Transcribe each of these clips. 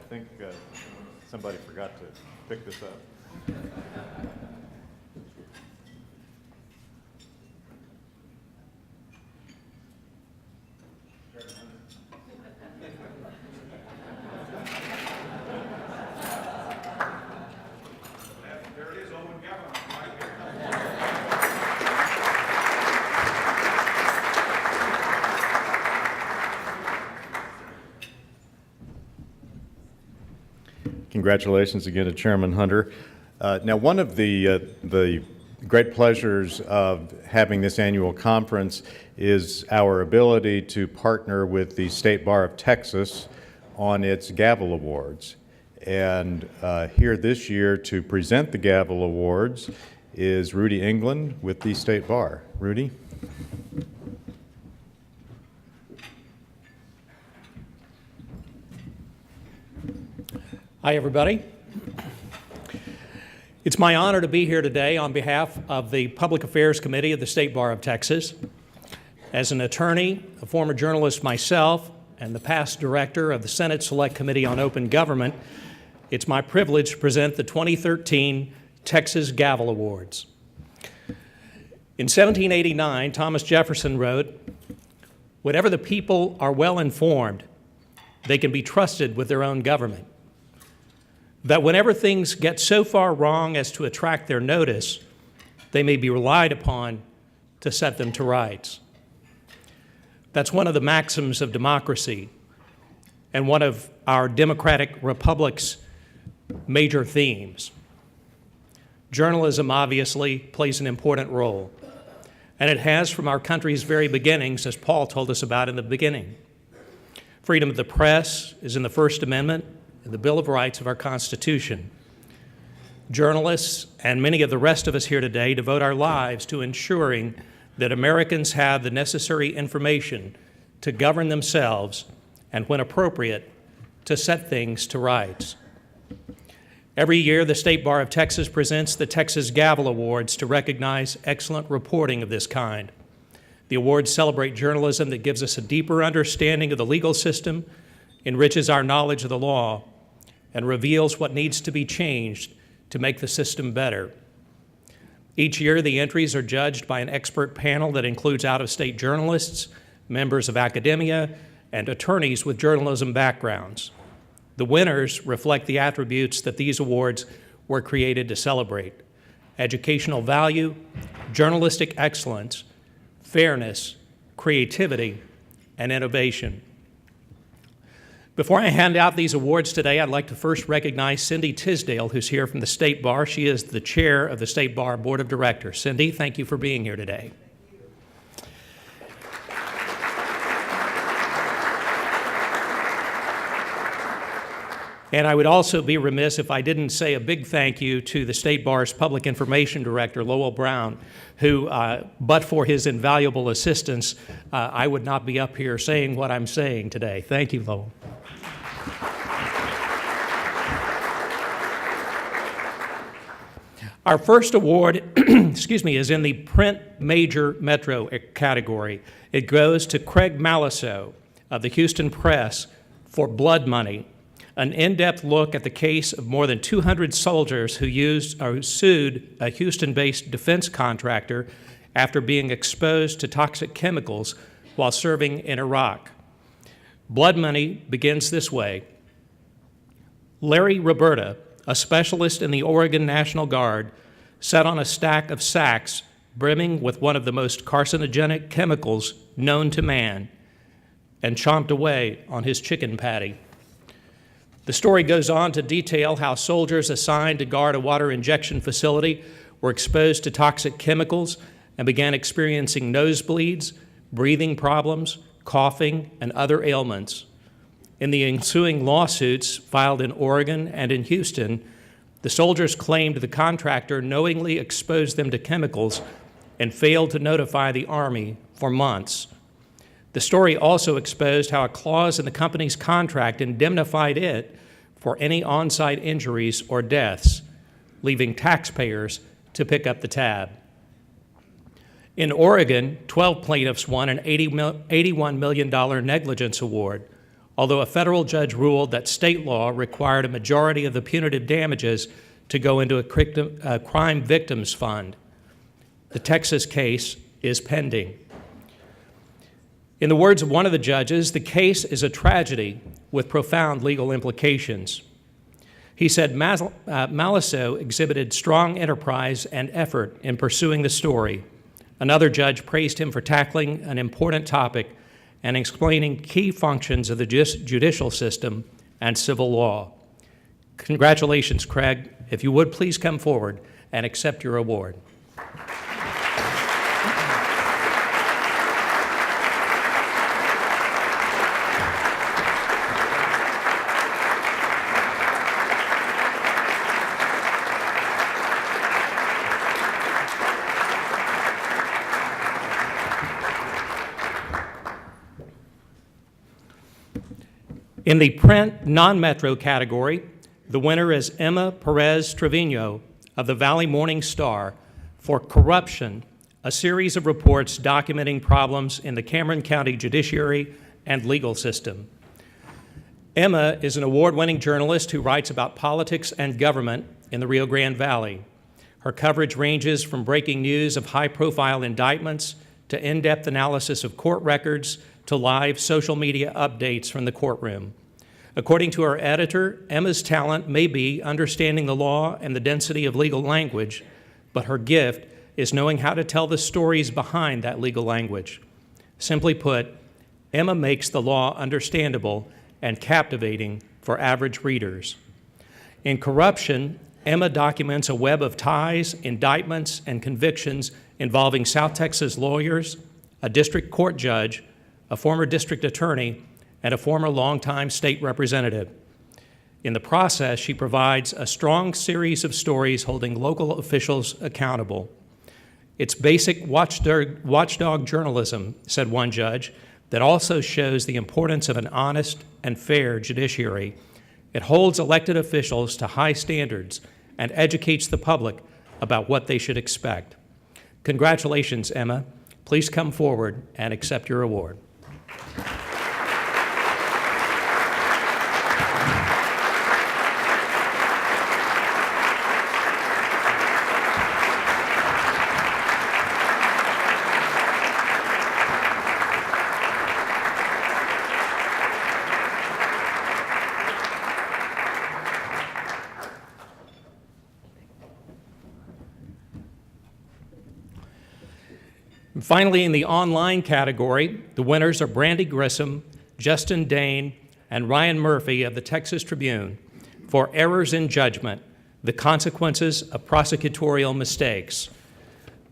think somebody forgot to pick this up. There it is, Gavel, right here. Congratulations again to Chairman Hunter. Now, one of the great pleasures of having this annual conference is our ability to partner with the State Bar of Texas on its Gavel Awards. And here this year to present the Gavel Awards is Rudy England with the State Bar. Rudy? Hi, everybody. It's my honor to be here today on behalf of the Public Affairs Committee of the State Bar of Texas. As an attorney, a former journalist myself, and the past director of the Senate Select Committee on Open Government, it's my privilege to present the 2013 Texas Gavel Awards. In 1789, Thomas Jefferson wrote, "Whenever the people are well informed, they can be trusted with their own government. That whenever things get so far wrong as to attract their notice, they may be relied upon to set them to rights." That's one of the maxims of democracy and one of our democratic republic's major themes. Journalism obviously plays an important role, and it has from our country's very beginnings, as Paul told us about in the beginning. Freedom of the press is in the First Amendment and the Bill of Rights of our Constitution. Journalists and many of the rest of us here today devote our lives to ensuring that Americans have the necessary information to govern themselves and, when appropriate, to set things to rights. Every year, the State Bar of Texas presents the Texas Gavel Awards to recognize excellent reporting of this kind. The awards celebrate journalism that gives us a deeper understanding of the legal system, enriches our knowledge of the law, and reveals what needs to be changed to make the system better. Each year, the entries are judged by an expert panel that includes out-of-state journalists, members of academia, and attorneys with journalism backgrounds. The winners reflect the attributes that these awards were created to celebrate: educational value, journalistic excellence, fairness, creativity, and innovation. Before I hand out these awards today, I'd like to first recognize Cindy Tisdale, who's here from the State Bar. She is the chair of the State Bar Board of Directors. Cindy, thank you for being here today. And I would also be remiss if I didn't say a big thank you to the State Bar's Public Information Director, Lowell Brown, who, but for his invaluable assistance, I would not be up here saying what I'm saying today. Thank you, Lowell. Our first award, is in the Print Major Metro category. It goes to Craig Malisoe of the Houston Press for Blood Money, an in-depth look at the case of more than 200 soldiers who sued a Houston-based defense contractor after being exposed to toxic chemicals while serving in Iraq. Blood Money begins this way. Larry Roberta, a specialist in the Oregon National Guard, sat on a stack of sacks brimming with one of the most carcinogenic chemicals known to man and chomped away on his chicken patty. The story goes on to detail how soldiers assigned to guard a water injection facility were exposed to toxic chemicals and began experiencing nosebleeds, breathing problems, coughing, and other ailments. In the ensuing lawsuits filed in Oregon and in Houston, the soldiers claimed the contractor knowingly exposed them to chemicals and failed to notify the Army for months. The story also exposed how a clause in the company's contract indemnified it for any on-site injuries or deaths, leaving taxpayers to pick up the tab. In Oregon, 12 plaintiffs won an $81 million negligence award, although a federal judge ruled that state law required a majority of the punitive damages to go into a crime victims fund. The Texas case is pending. In the words of one of the judges, the case is a tragedy with profound legal implications. He said Maliso exhibited strong enterprise and effort in pursuing the story. Another judge praised him for tackling an important topic and explaining key functions of the judicial system and civil law. Congratulations, Craig. If you would, please come forward and accept your award. In the print non-metro category, the winner is Emma Perez Trevino of the Valley Morning Star for Corruption, a series of reports documenting problems in the Cameron County judiciary and legal system. Emma is an award-winning journalist who writes about politics and government in the Rio Grande Valley. Her coverage ranges from breaking news of high-profile indictments to in-depth analysis of court records to live social media updates from the courtroom. According to our editor, Emma's talent may be understanding the law and the density of legal language, but her gift is knowing how to tell the stories behind that legal language. Simply put, Emma makes the law understandable and captivating for average readers. In Corruption, Emma documents a web of ties, indictments, and convictions involving South Texas lawyers, a district court judge, a former district attorney, and a former longtime state representative. In the process, she provides a strong series of stories holding local officials accountable. It's basic watchdog journalism, said one judge, that also shows the importance of an honest and fair judiciary. It holds elected officials to high standards and educates the public about what they should expect. Congratulations, Emma. Please come forward and accept your award. And finally, in the online category, the winners are Brandy Grissom, Justin Dane, and Ryan Murphy of the Texas Tribune for Errors in Judgment, the Consequences of Prosecutorial Mistakes.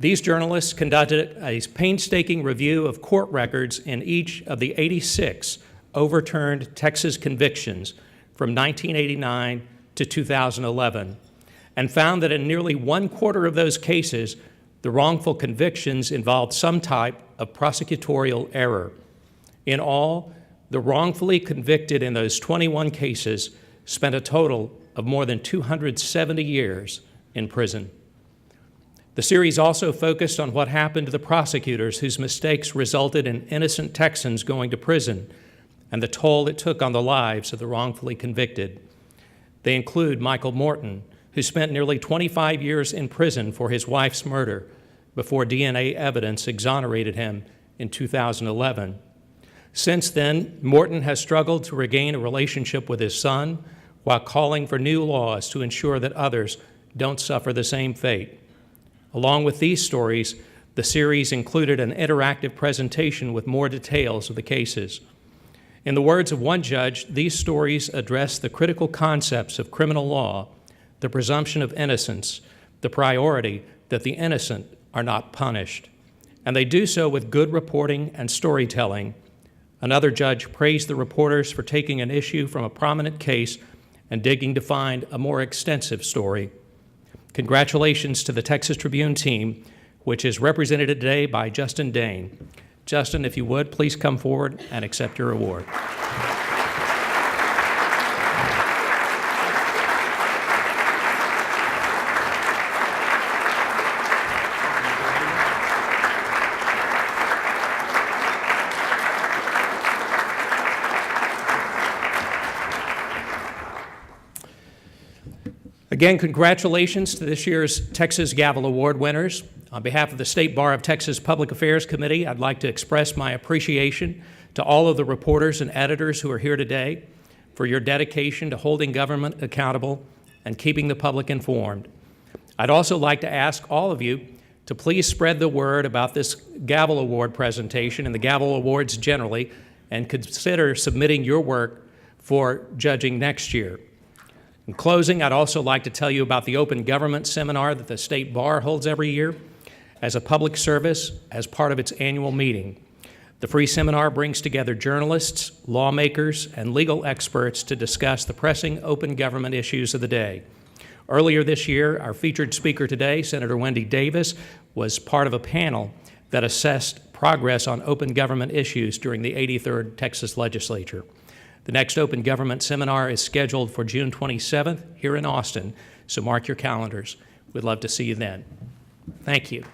These journalists conducted a painstaking review of court records in each of the 86 overturned Texas convictions from 1989 to 2011 and found that in nearly 1/4 of those cases, the wrongful convictions involved some type of prosecutorial error. In all, the wrongfully convicted in those 21 cases spent a total of more than 270 years in prison. The series also focused on what happened to the prosecutors whose mistakes resulted in innocent Texans going to prison and the toll it took on the lives of the wrongfully convicted. They include Michael Morton, who spent nearly 25 years in prison for his wife's murder before DNA evidence exonerated him in 2011. Since then, Morton has struggled to regain a relationship with his son while calling for new laws to ensure that others don't suffer the same fate. Along with these stories, the series included an interactive presentation with more details of the cases. In the words of one judge, these stories address the critical concepts of criminal law, the presumption of innocence, the priority that the innocent are not punished. And they do so with good reporting and storytelling. Another judge praised the reporters for taking an issue from a prominent case and digging to find a more extensive story. Congratulations to the Texas Tribune team, which is represented today by Justin Dane. Justin, if you would, please come forward and accept your award. Again, congratulations to this year's Texas Gavel Award winners. On behalf of the State Bar of Texas Public Affairs Committee, I'd like to express my appreciation to all of the reporters and editors who are here today for your dedication to holding government accountable and keeping the public informed. I'd also like to ask all of you to please spread the word about this Gavel Award presentation and the Gavel Awards generally, and consider submitting your work for judging next year. In closing, I'd also like to tell you about the Open Government Seminar that the State Bar holds every year as a public service as part of its annual meeting. The free seminar brings together journalists, lawmakers, and legal experts to discuss the pressing open government issues of the day. Earlier this year, our featured speaker today, Senator Wendy Davis, was part of a panel that assessed progress on open government issues during the 83rd Texas Legislature. The next Open Government Seminar is scheduled for June 27th here in Austin, so mark your calendars. We'd love to see you then. Thank you.